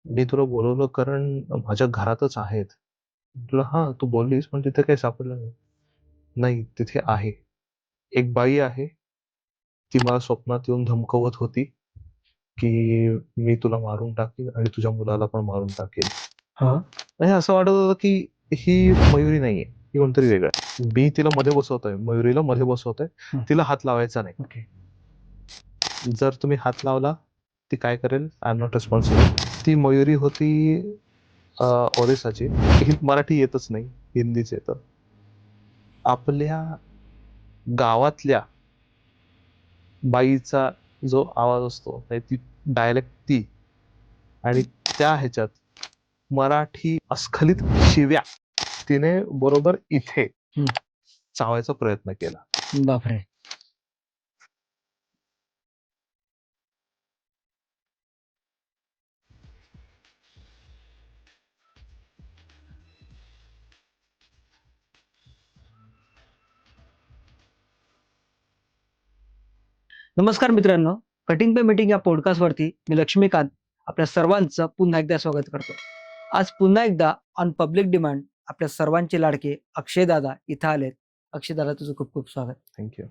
मी तुला बोलवलं कारण माझ्या घरातच आहेत. म्हटलं, "हां, तू बोललीस पण तिथे काही सापडलं नाही." "नाही, तिथे आहे. एक बाई आहे. ती मला स्वप्नात येऊन धमकवत होती, की मी तुला मारून टाकीन आणि तुझ्या मुलाला पण मारून टाकेन." हां. म्हणजे असं वाटत होतं, की ही मयुरी नाहीये, ही कोणतरी वेगळं आहे. मी तिला मध्ये बसवतोय, मयुरीला मध्ये बसवतोय. हं. तिला हात लावायचा नाही. ओके. जर तुम्ही हात लावला, ती काय करेल? I am not responsible. ती मयुरी होती ओरिसाची. ही मराठी येतच नाही, हिंदीच येतं. आपल्या गावातल्या बाईचा जो आवाज असतो, ती डायलेक्ट ती आणि त्या ह्याच्यात मराठी अस्खलित शिव्या तिने बरोबर इथे हं. चावायचा प्रयत्न केला. बापरे! नमस्कार मित्रांनो, कटिंग पे मीटिंग या पॉडकास्टवरती मी लक्ष्मीकांत आपल्या सर्वांचं पुन्हा एकदा स्वागत करतो. आज पुन्हा एकदा ऑन पब्लिक डिमांड आपल्या सर्वांचे लाडके अक्षय दादा इथं आलेत. अक्षय दादा तुझं खूप खूप स्वागत. थँक्यू.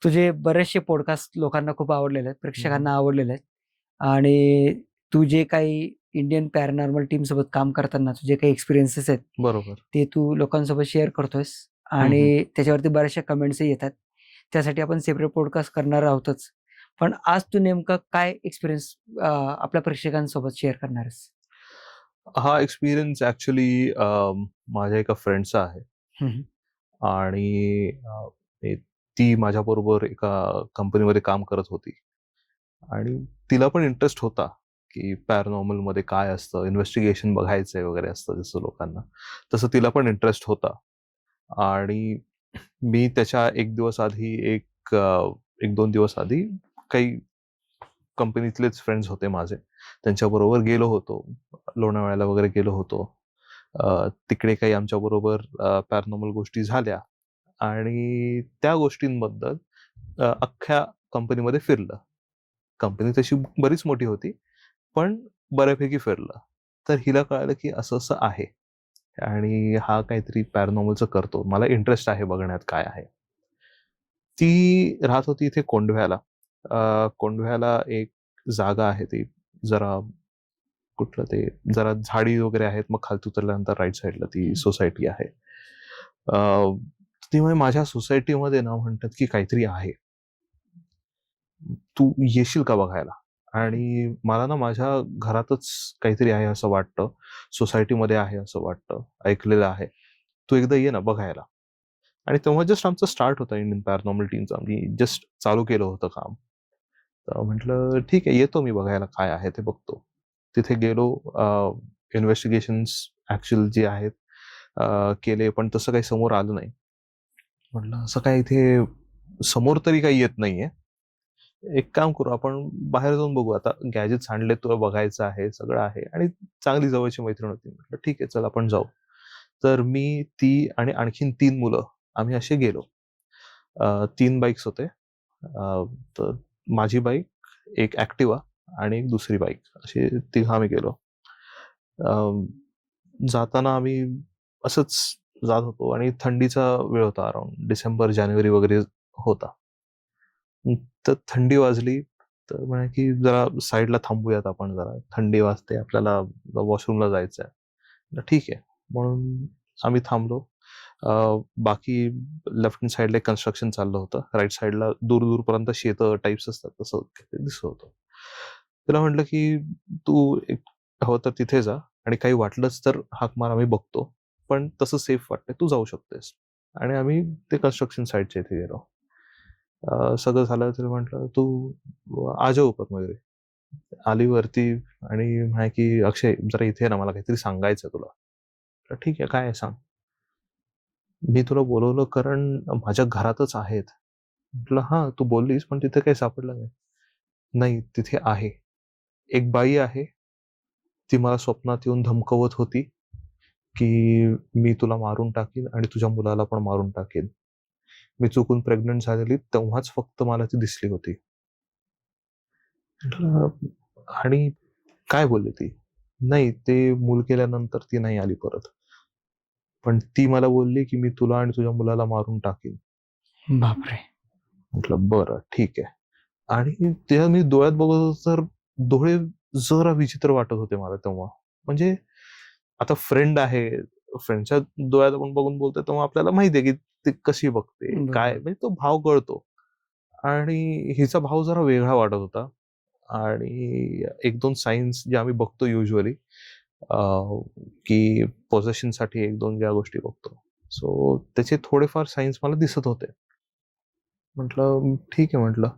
तुझे बरेचसे पॉडकास्ट लोकांना खूप आवडलेले आहेत, प्रेक्षकांना आवडलेले आहेत आणि तू जे काही इंडियन पॅरानॉर्मल टीम सोबत काम करताना तुझे काही एक्सपिरियन्सेस आहेत बरोबर. ते तू लोकांसोबत शेअर करतोयस आणि त्याच्यावरती बऱ्याचशा कमेंट्सही येतात. त्यासाठी आपण सेपरेट पॉडकास्ट करणार आहोतच. पण आज तू नेमका काय एक्सपिरियन्स आपल्या प्रेक्षकांसोबत शेअर करणार आहेस? हा एक्सपिरियन्स ऍक्च्युली माझ्या एका फ्रेंडचा आहे हं. आणि ती माझ्याबरोबर एका कंपनीमध्ये काम करत होती आणि तिला पण इंटरेस्ट होता की पॅरानॉर्मल मध्ये काय असतं, इन्व्हेस्टिगेशन बघायचंय वगैरे असतं जसं लोकांना, तसं तिला पण इंटरेस्ट होता. आणि मी त्याच्या एक दिवस आधी एक दोन दिवस आधी काही कंपनीतलेच फ्रेंड्स होते माझे, त्यांच्याबरोबर गेलो होतो, लोणावळ्याला वगैरे गेलो होतो. तिकडे काही आमच्याबरोबर पॅरानॉर्मल गोष्टी झाल्या आणि त्या गोष्टींबद्दल अख्ख्या कंपनीमध्ये फिरलं. कंपनी तशी बरीच मोठी होती, पण बऱ्यापैकी फिरलं. तर हिला कळालं की असं-असं आहे आणि हा काहीतरी पॅरानॉर्मलचं करतो. मला इंटरेस्ट आहे बघण्यात काय आहे. ती राहत होती इथे कोंढव्याला. कोंढव्याला एक जागा आहे ती जरा कुठलं ते जरा झाडी वगैरे आहेत. मग खालती उतरल्यानंतर राईट साईडला ती सोसायटी आहे. अ, ती म्हणे माझ्या सोसायटीमध्ये ना म्हणतात की काहीतरी आहे. तू येशील का बघायला? आणि मला ना माझ्या घरातच काहीतरी आहे असं वाटतं. सोसायटीमध्ये आहे असं वाटतं. ऐकलेलं आहे. तू एकदा ये ना बघायला. आणि तेव्हा जस्ट आमचा स्टार्ट होता इंडियन पॅरानॉर्मल टीमचा. आम्ही जस्ट चालू केलं होतं काम. तर म्हटलं ठीक आहे, येतो मी बघायला काय आहे ते बघतो. तिथे गेलो. इन्व्हेस्टिगेशन्स ॲक्चुअल जे आहेत केले, पण तसं काही समोर आलं नाही. म्हटलं असं काय इथे समोर तरी काही येत नाहीये. एक काम करू आपण बाहेर जाऊन बघू आता. गॅजेट्स आणले, तुला बघायचं आहे, सगळं आहे आणि चांगली जवळची मैत्रीण होती. म्हटलं ठीक आहे, चल आपण जाऊ. तर मी, ती आणि आणखीन 3 मुलं आम्ही असे गेलो. 3 बाईक्स होते. तर माझी बाईक, एक ॲक्टिवा आणि एक दुसरी बाईक असे तिघं आम्ही गेलो. अ, जाताना आम्ही असंच जात होतो आणि थंडीचा वेळ होता अराउंड डिसेंबर, जानेवारी वगैरे होता. तर थंडी वाजली, तर म्हणे की जरा साईडला थांबूयात आपण जरा. थंडी वाजते, आपल्याला वॉशरूमला जायचं आहे. म्हटलं ठीक आहे. म्हणून आम्ही थांबलो. बाकी लेफ्ट हँड साइडला एक कन्स्ट्रक्शन चाललं होतं. राईट साइडला दूर-दूरपर्यंत शेतं टाइप्स असतात तसं ते दिसत होतं. तिला म्हटलं की "तू एक हवं तर तिथे जा आणि काही वाटलंच तर हाक मार, आम्ही बघतो. पण तसं सेफ वाटतंय, तू जाऊ शकतेस." आणि आम्ही ते कन्स्ट्रक्शन साइटच्या इथे गेलो. सगळं झालं तर म्हटलं, "तू आ जाओ ऊपर मयुरी." आली वरती आणि म्हणे की "अक्षय जरा इथे ये ना, मला काहीतरी सांगायचं तुला." म्हटलं, "ठीक आहे, काय आहे सांग." "मी तुला बोलवलं कारण माझ्या घरातच आहेत." म्हटलं, "हां, तू बोललीस पण तिथे काही सापडलं नाही." "नाही, तिथे आहे. एक बाई आहे. ती मला स्वप्नात येऊन धमकवत होती, की मी तुला मारून टाकीन आणि तुझ्या मुलाला पण मारून टाकेन. मी चुकून प्रेग्नंट झालेली तेव्हाच फक्त मला ती दिसली होती." म्हटलं, "आणि काय बोलली ती?" नाही, ते मूल केल्यानंतर ती नाही आली परत. पण ती मला बोलली, की "मी तुला आणि तुझ्या मुलाला मारून टाकीन." बापरे! म्हटलं, "बरं, ठीक आहे." आणि तेव्हा मी डोळ्यात बघत होतो तर डोळे जरा विचित्र वाटत होते मला तेव्हा. म्हणजे आता फ्रेंड आहे, फ्रेंडच्या डोळ्यात आपण बघून बोलतोय तेव्हा आपल्याला माहिती आहे, की ती कशी बघते, काय बरोबर. म्हणजे तो भाव कळतो. आणि हिचा भाव जरा वेगळा वाटत होता. आणि 1-2 सायन्स जे आम्ही बघतो युजुअली, की पोझेशनसाठी 1-2 ज्या गोष्टी बघतो. सो त्याचे थोडेफार सायन्स मला दिसत होते. म्हटलं, "ठीक आहे," म्हटलं.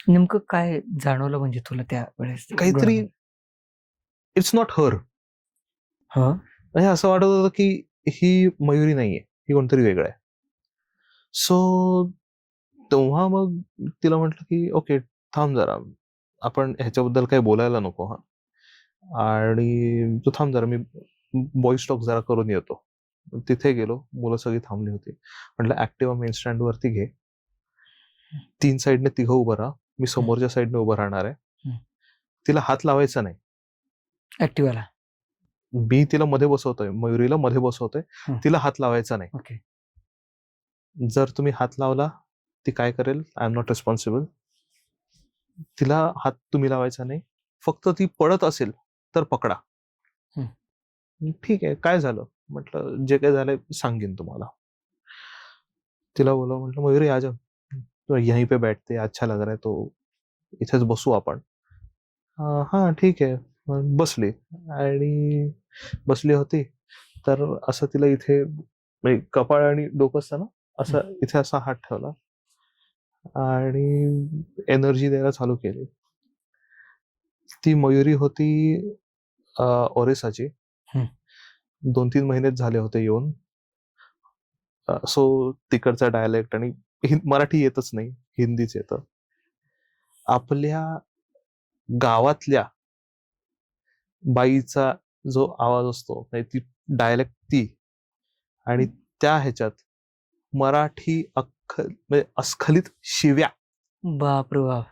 नेमकं काय जाणवलं म्हणजे तुला त्यावेळेस काहीतरी डोळ्यामध्ये? It's not her. हां. म्हणजे असं वाटत होतं, की ही मयुरी नाहीये, ही कोणतरी वेगळं आहे. सो तेव्हा मग तिला म्हटलं, की "ओके, थांब जरा. आपण ह्याच्याबद्दल काही बोलायला नको हां. आणि तू थांब जरा, मी बॉयज टॉक जरा करून येतो." तिथे गेलो. मुलं सगळी थांबली होती. म्हटलं, "ॲक्टिवा मेन स्टँडवरती घे. 3 साइडने तिघं उभं राहा. मी हं, समोरच्या साइडने उभं राहणार आहे. हं. तिला हात लावायचा नाही. ॲक्टिवाला. मी तिला मध्ये बसवतोय, मयुरीला मध्ये बसवतोय. हं. तिला हात लावायचा नाही. ओके. जर तुम्ही हात लावला, ती काय करेल, आय एम नॉट रिस्पॉन्सिबल. तिला हात तुम्ही लावायचा नाही. फक्त ती पळत असेल तर पकडा." हं. "ठीक आहे, काय झालं?" म्हटलं, "जे काही झालंय सांगेन तुम्हाला." तिला बोललो, म्हटलं, "मयुरी आ जा. तो यहीं पे बैठते हैं, अच्छा लग रहा है तो इथेच बसू आपण." "हां, ठीक आहे." मग बसली आणि बसली होती. तर असं तिला इथे म्हणजे कपाळ आणि डोकं असतं ना, हं. असं इथे असा हात ठेवला आणि एनर्जी द्यायला चालू केली. ती मयुरी होती ओरिसाची. हं. 2-3 महिनेच झाले होते येऊन. सो तिकडचा डायलेक्ट आणि मराठी येतच नाही, हिंदीच येतं. आपल्या गावातल्या बाईचा जो आवाज असतो, म्हणजे ती डायलेक्ट ती आणि त्या ह्याच्यात मराठी म्हणजे अस्खलित शिव्या बापरे बाप!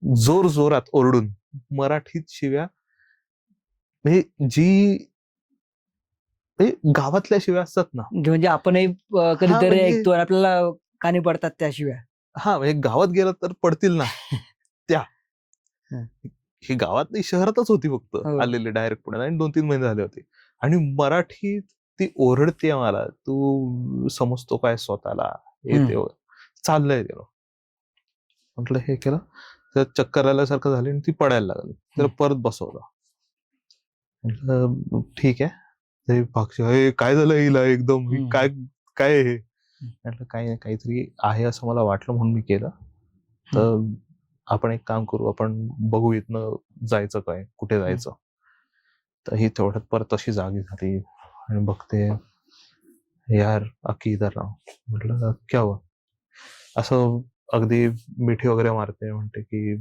जोरजोरात ओरडून मराठीत शिव्या, म्हणजे जी म्हणजे गावातल्या शिव्या असतात ना. म्हणजे आपणही हां, कधीतरी म्हणजे ऐकतो आणि आपल्याला कानी पडतात त्या शिव्या. म्हणजे गावात गेलं तर पडतील ना त्या. हं. ही गावात नाही, शहरातच होती फक्त हो. आलेली डायरेक्ट पुण्यात आणि 2-3 महिने झाले होते. आणि मराठीत ती ओरडते मला, "तू समजतो काय स्वतःला?" हे हं, ते चाललंय तेव्हा. म्हटलं हे केलं, तर चक्कर आल्यासारखं झाली आणि ती पडायला लागली. हं, त्याला परत बसवलं. म्हटलं ठीक आहे. ते पक्षी, "ए काय झालं हिला एकदम? ही हं, काय काय आहे हे?" हं, म्हटलं काही नाही, काहीतरी आहे असं मला वाटलं म्हणून मी केलं. हं, तर आपण एक काम करू, आपण बघू इथनं जायचं काय, कुठे हं. जायचं? तर ही तेवढ्यात परत अशी जागी झाली आणि बघते, "यार अक्की इधर रहा." म्हटलं, "क्या हुआ?" असं अगदी मिठी वगैरे मारते, म्हणते की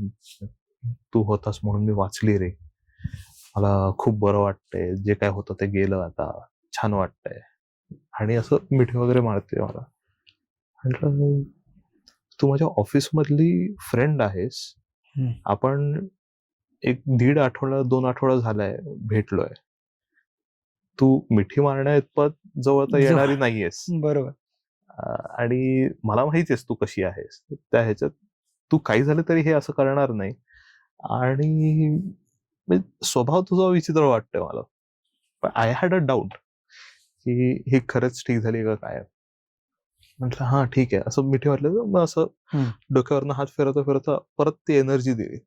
"तू होतास म्हणून मी वाचली रे. मला खूप बरं वाटतंय. जे काय होतं ते गेलं आता. छान वाटतंय." आणि असं मिठी वगैरे मारते मला. म्हटलं, "तू माझ्या ऑफिसमधली फ्रेंड आहेस. हं. आपण एक 1.5 आठवडा, 2 आठवडा झालाय भेटलोय. तू मिठी मारण्याइतपत जवळ तर जो येणारी नाहीयेस. बरोबर. आणि मला माहिती आहेस तू कशी आहेस. त्या ह्याच्यात तू काही झालं तरी हे असं करणार नाही. आणि म्हणजे स्वभाव तुझा विचित्र वाटतोय मला. पण आय हॅड अ डाउट, की ही खरंच ठीक झाली का काय?" म्हटलं, "हां, ठीक आहे." असं मिठी मारली, मग असं हं. डोक्यावरनं हात फिरवता-फिरवता परत ती एनर्जी दिली.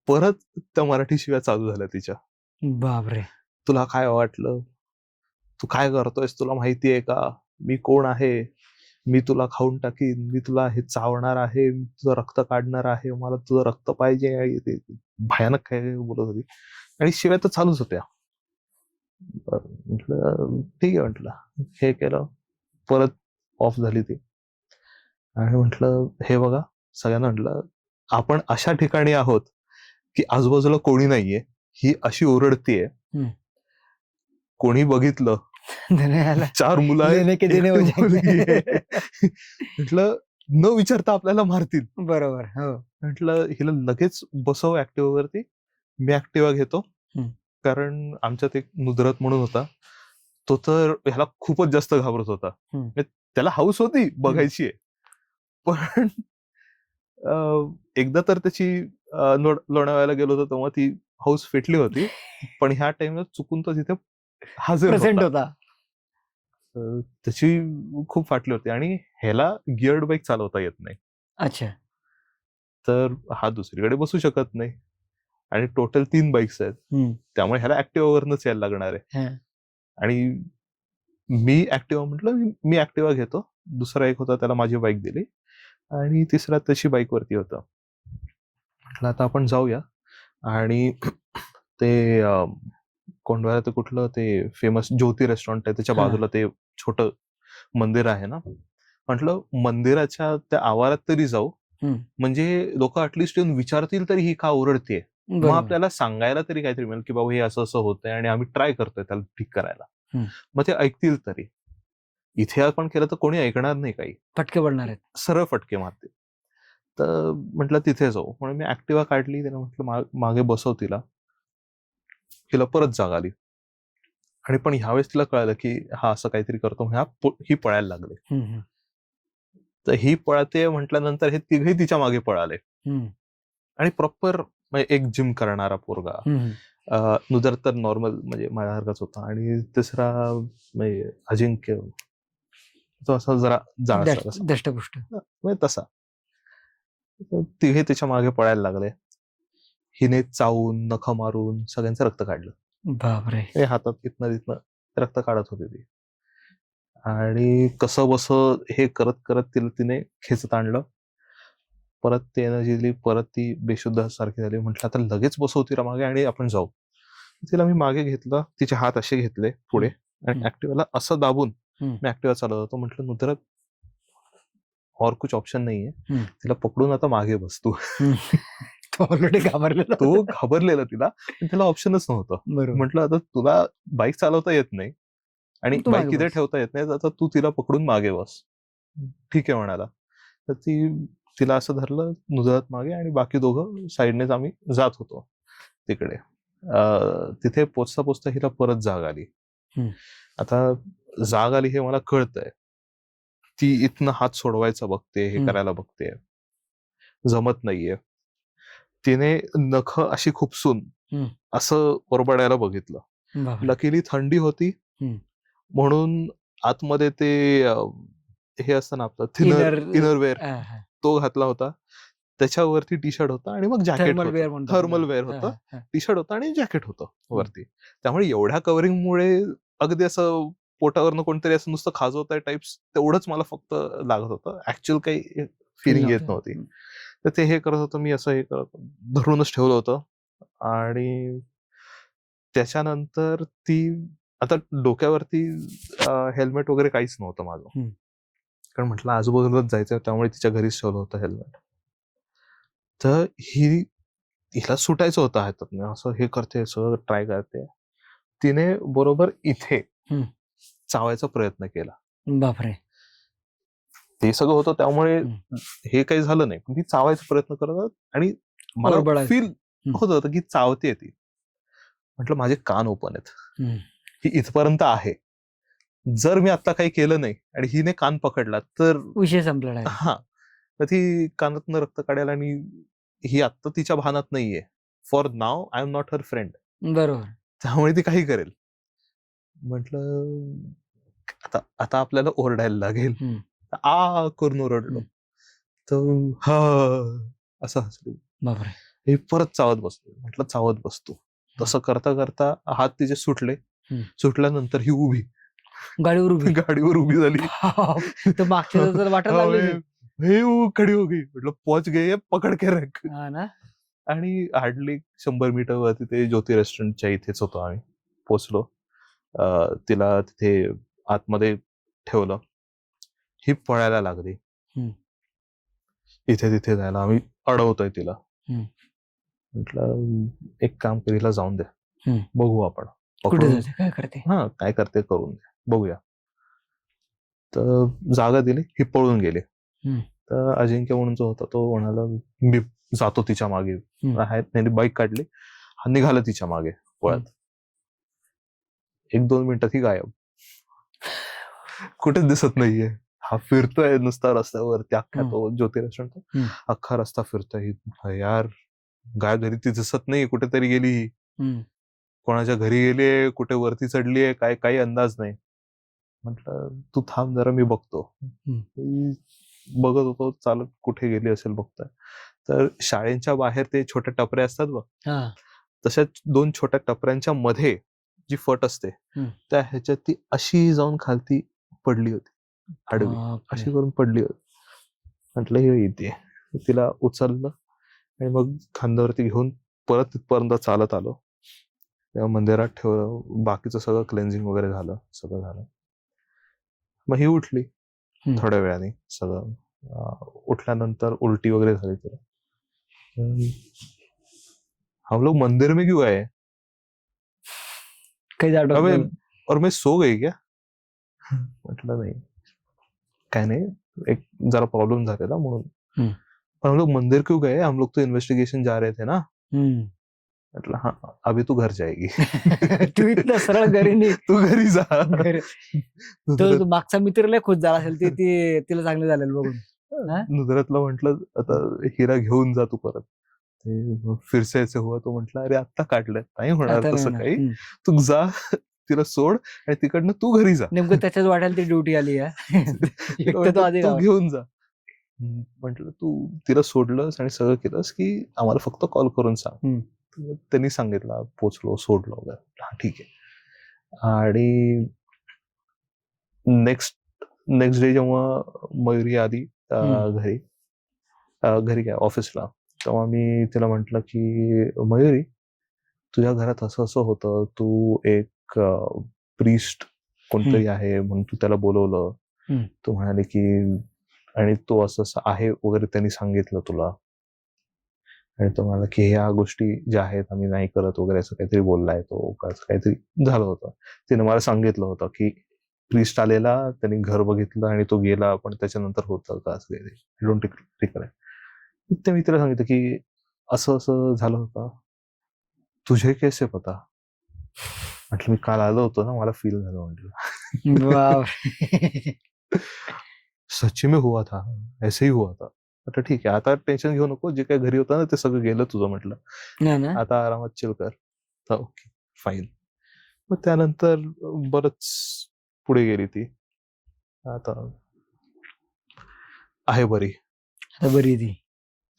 परत त्या मराठी शिव्या चालू झाल्या तिच्या. बापरे! "तुला काय वाटलं? तू काय करतोयस? तुला माहिती आहे का? मी कोण आहे? मी तुला खाऊन टाकीन. मी तुला हे चावणार आहे. मी तुझं रक्त काढणार आहे. मला तुझं रक्त पाहिजे." आणि ते भयानक काय बोलत होती. आणि शिव्या तर चालूच होत्या. म्हटलं, "ठीक आहे," म्हटलं. हे केलं. परत ऑफ झाली ती. आणि म्हटलं, "हे बघा," सगळ्यांना म्हटलं, "आपण अशा ठिकाणी आहोत, की आजूबाजूला कोणी नाहीये. ही अशी ओरडतीये. हं. कोणी बघितलं, धन्यवाद. 4 मुलं आहेत, लेने के देने 1 हो मुलगी जाएंगे. आहे." म्हटलं, "न विचारता आपल्याला मारतील." बरोबर. हो. म्हटलं, "हिला लगेच बसव ॲक्टिव्हावरती मी ऍक्टिव्हा घेतो. हम्म. कारण आमच्यात एक नुदरत म्हणून होता, तो तर ह्याला खूपच जास्त घाबरत होता. म्हणजे त्याला हौस होती बघायची आहे, पण एकदा तर त्याची लोणावळ्याला गेलो होतो तेव्हा ती हौस फेटली होती. पण ह्या टाइमला चुकून तो तिथे हजर प्रेझेंट होता. होता. त्याची खूप फाटली होती आणि ह्याला गिअर्ड बाईक चालवता येत नाही. अच्छा. तर हा दुसरीकडे बसू शकत नाही आणि टोटल 3 बाईक्स आहेत. त्यामुळे ह्याला ऍक्टिव्हावरनच यायला लागणार आहे. हं. आणि मी ऍक्टिव्हा म्हटलं, मी ऍक्टिव्हा घेतो. दुसरा एक होता, त्याला माझी बाईक दिली आणि तिसरा त्याची बाईक वरती होता. म्हटलं आता आपण जाऊया. आणि ते कोंढव्याला ते कुठलं ते फेमस ज्योती रेस्टॉरंट आहे, त्याच्या हा. बाजूला ते छोटं मंदिर आहे ना. म्हटलं मंदिराच्या त्या आवारात तरी जाऊ, म्हणजे लोक ऍटलिस्ट येऊन विचारतील तरी ही का ओरडते. मग बरोबर. आपल्याला सांगायला तरी काहीतरी मिळेल की बाबा हे असं असं होतंय आणि आम्ही ट्राय करतोय त्याला ठीक करायला. मग ते ऐकतील तरी. इथे आपण केलं तर कोणी ऐकणार नाही काही, फटके पडणार आहेत. सरळ फटके मारतील. तर म्हटलं तिथे जाऊ म्हणून मी ऍक्टिव्हा काढली. त्याला म्हटलं मागे बसव तिला. तिला परत जाग आली आणि पण ह्यावेळेस तिला कळालं की हा असं काहीतरी करतो, ही पळायला लागले. तर ही पळते म्हटल्यानंतर हे तिघही तिच्या मागे पळाले. आणि प्रॉपर एक जिम करणारा पोरगा. नुदर तर नॉर्मल म्हणजे माझ्यासारखाच होता आणि तिसरा म्हणजे अजिंक्य, तो असा जरा जाडसर असा. दष्टपुष्ट. म्हणजे तसा. तिघे त्याच्या मागे पळायला लागले. हिने चावून नख मारून सगळ्यांचं रक्त काढलं. बापरे. हे हातात इथनं तिथनं रक्त काढत होते ती. आणि कसं बस हे करत करत तिने खेचत आणलं. परत ती एनर्जी दिली, परत ती बेशुद्ध सारखी झाली. म्हटलं आता लगेच बसव तिला मागे आणि आपण जाऊ. तिला मी मागे घेतलं, तिचे हात असे घेतले पुढे आणि ऍक्टिव्हाला असं दाबून मी ऍक्टिव्हा चालवत होतो. म्हटलं नुदरत और कुछ ऑप्शन नाहीये, तिला पकडून आता मागे बस तू. तो ऑलरेडी घाबरलेला. तो घाबरलेला तिला, पण त्याला ऑप्शनच नव्हतं. म्हटलं आता तुला बाईक चालवता येत नाही आणि तू बाईक मागे इथे बस. ठेवता येत नाही, आता तू तिला पकडून मागे बस. ठीक आहे म्हणाला. तर तिला असं धरलं नुदरत मागे आणि बाकी दोघं साईडनेच आम्ही जात होतो तिकडे. तिथे पोचता पोचता हिला परत जाग आली. आता जाग आली हे मला कळतंय. ती इथनं हात सोडवायचा बघते, हे करायला बघते, जमत नाहीये. तिने नख अशी खुपसून असं ओरबाडायला बघितलं. लकीली थंडी होती म्हणून आतमध्ये ते हे असतं ना आपलं इनरवेअर, तो घातला होता. त्याच्यावरती टी शर्ट होता आणि मग जॅकेट होतं. थर्मल वेअर होतं. टी शर्ट होतं आणि जॅकेट होतं वरती. त्यामुळे एवढ्या कव्हरिंगमुळे अगदी असं पोटावरनं कोणतरी असं नुसतं खाजवत आहे टाइप्स, तेवढंच मला फक्त लागत होतं. ऍक्च्युअल काही फिलिंग येत नव्हती. तर ते हे करत होतं, मी असं हे करत धरूनच ठेवलं होतं. आणि त्याच्यानंतर ती आता डोक्यावरती हेल्मेट वगैरे काहीच नव्हतं माझं, कारण म्हटलं आजूबाजूलाच जायचं, त्यामुळे तिच्या घरीच ठेवलं होतं हेल्मेट. तर हिला सुटायचं होतं हातातनं, असं हे करते, सगळं ट्राय करते. तिने बरोबर इथे चावायचा प्रयत्न केला. बापरे. ते सगळं होतं त्यामुळे हे काही झालं नाही, पण ती चावायचा प्रयत्न करत आणि मला फील होत होतं की चावते ती. म्हटलं माझे कान ओपन आहेत, ही इथपर्यंत आहे. जर मी आता काही केलं नाही आणि हिने कान पकडला तर विषय संपला. हा, तर ती कानातनं रक्त काढेल आणि ही आत्ता तिच्या भानात नाहीये. For now I am not her friend. बरोबर. त्यामुळे ती काही करेल. म्हटलं आता आपल्याला ओरडायला लागेल. आ करून ओरडलो. तर हा असं हसलो. बापरे. हे परत चावत बसलो. म्हटलं चावत बसतो. तसं करता करता हात तिचे सुटले. सुटल्यानंतर ही उभी गाडीवर उभी झाली. खडी हो गई. म्हटलं पोच गई, पकड के रख. आणि हार्डली 100 मीटर वरती ते ज्योती रेस्टॉरंटच्या इथेच होतो आम्ही. पोचलो. तिला तिथे आतमध्ये ठेवलं. ही पळायला लागली. इथे तिथे जायला आम्ही अडवतोय तिला. म्हटलं एक काम कर, हिला जाऊन दे, बघू आपण काय करते करून दे, बघूया. तर जागा दिली, ही पळून गेली. तर अजिंक्य म्हणून जो होता तो म्हणाला मी जातो तिच्या मागे. त्यांनी बाईक काढली, हा निघाला तिच्या मागे पळत. 1-2 मिनिटात ही गायब, कुठेच दिसत नाहीये. हा फिरतोय नुसता रस्त्यावरती, अख्खा तो ज्योती रेस्टॉरंट अख्खा रस्ता फिरतोय. यार गायब झाली, ती दिसत नाही, कुठेतरी गेली ही. कोणाच्या घरी गेलीये, कुठे वरती चढलीये, काय काही अंदाज नाही. म्हटलं तू थांब जरा, मी बघतो. मी बघत होतो चालत, कुठे गेली असेल बघतोय. तर शाळेच्या बाहेर ते छोट्या टपऱ्या असतात बघ, तशा 2 छोट्या टपऱ्यांच्या मध्ये जी फट असते त्या ह्याच्यात ती अशी जाऊन खालती पडली होती, आडवी अशी करून पडली होती. म्हटलं हे येते. तिला उचललं आणि मग खांद्यावरती घेऊन परत तिथपर्यंत चालत आलो. तेव्हा मंदिरात ठेवलं, बाकीचं सगळं क्लेन्झिंग वगैरे झालं, सगळं झालं. मग ही उठली थोड्या वेळाने. सगळं उठल्यानंतर उलटी वगैरे झाली तिला. हम लोग मंदिर में क्यों आए? अबे और मैं सो गई क्या? म्हटलं नाही, काय नाही, एक जरा प्रॉब्लेम झालेला म्हणून. पर हम लोग मंदिर क्यों गए? हम लोग तो इन्वेस्टिगेशन जा रहे थे ना. म्हटलं हाँ, अभी तू घर जाएगी. तू इथलं सरळ घरी नाही, तू घरी जा. तो मागचा मित्र लय खुश झाला असेल, ते तिला चांगलं झालेलं बघून. नुजरतला म्हटलं आता हिरा घेऊन जा तू परत. फिरसायचं हुआ तो म्हटलं अरे आत्ता काढलं, नाही होणार तसं काही, तू जा, तिला सोड आणि तिकडनं तू घरी जा. नेमकं त्याच्याच वाट्याला ती ड्युटी आली. तू घेऊन जा. म्हटलं तू तिला सोडलंस आणि सगळं केलंस की आम्हाला फक्त कॉल करून सांग. त्यांनी सांगितलं, पोचलो, सोडलो वगैरे. हा ठीक आहे. आणि नेक्स्ट डे जेव्हा मयुरी आली घरी काय ऑफिसला, तेव्हा मी तिला म्हटलं की मयुरी, तुझ्या घरात असं असं होतं, तू एक प्रीस्ट कोणतरी आहे म्हणून तू त्याला बोलवलं. तू म्हणाले की आणि तो असं असं आहे वगैरे त्यांनी सांगितलं तुला, आणि तो म्हणाला की ह्या गोष्टी ज्या आहेत आम्ही नाही करत वगैरे, असं काहीतरी बोललाय तो, काहीतरी झालं होतं. तिने मला सांगितलं होतं की प्रीस्ट आलेला, त्यांनी घर बघितलं आणि तो गेला, पण त्याच्यानंतर होतं का असं काही. I don't recollect. ते मी तिला सांगितलं की असं असं झालं होतं, तुझे कैसे पता? म्हटलं मी काल आलो होतो ना, मला फील झालं. म्हटलं सच्ची में हुआ था, ऐसे ही हुआ था. म्हटलं ठीक आहे, आता टेन्शन घेऊ नको, जे काही घरी होतं ना ते सगळं गेलं तुझं. म्हटलं आता आरामात चिल कर. Okay fine. मग त्यानंतर बरंच पुढे गेली ती. आता आहे बरी ती.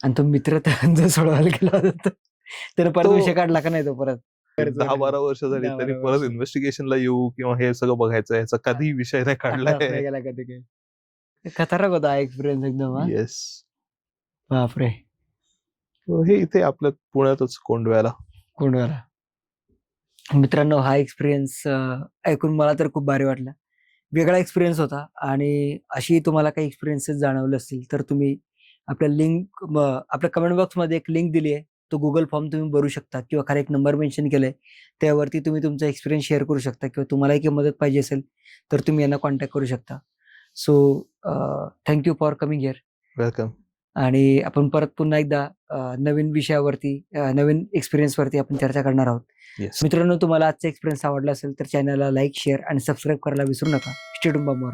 आणि तो मित्र जो सोडवायला गेला होता तर परत विषय काढला का नाही तो परत? 10-12 वर्ष झाली तरी परत इन्व्हेस्टिगेशनला येऊ किंवा हे सगळं बघायचं, याचा कधी विषय नाही काढलाय. खतरनाक होता एक्सपिरियन्स एकदम. येस. बापरे. हे इथे आपल्या पुण्यातच कोंडव्याला. मित्रांनो, हा एक्सपिरियन्स ऐकून मला तर खूप भारी वाटला. वेगळा एक्सपिरियन्स होता. आणि अशी तुम्हाला काही एक्सपिरियन्सेस जाणवले असतील तर तुम्ही आपल्या कमेंट बॉक्समध्ये एक लिंक दिली आहे, तो गुगल फॉर्म तुम्ही भरू शकता, किंवा खाली एक नंबर मेन्शन केलाय त्यावरती तुम्ही तुमचा एक्सपिरियन्स शेअर करू शकता, किंवा तुम्हालाही काही मदत पाहिजे असेल तर तुम्ही यांना कॉन्टॅक्ट करू शकता. So thank you for coming here. Welcome. आणि आपण परत पुन्हा एकदा नवीन विषयावरती, नवीन एक्सपिरियन्सवरती आपण चर्चा करणार आहोत. मित्रांनो, तुम्हाला आजचा एक्सपिरियन्स आवडला असेल तर चॅनलला लाईक, शेअर आणि सबस्क्राईब करायला विसरू नका. Stay tuned for more.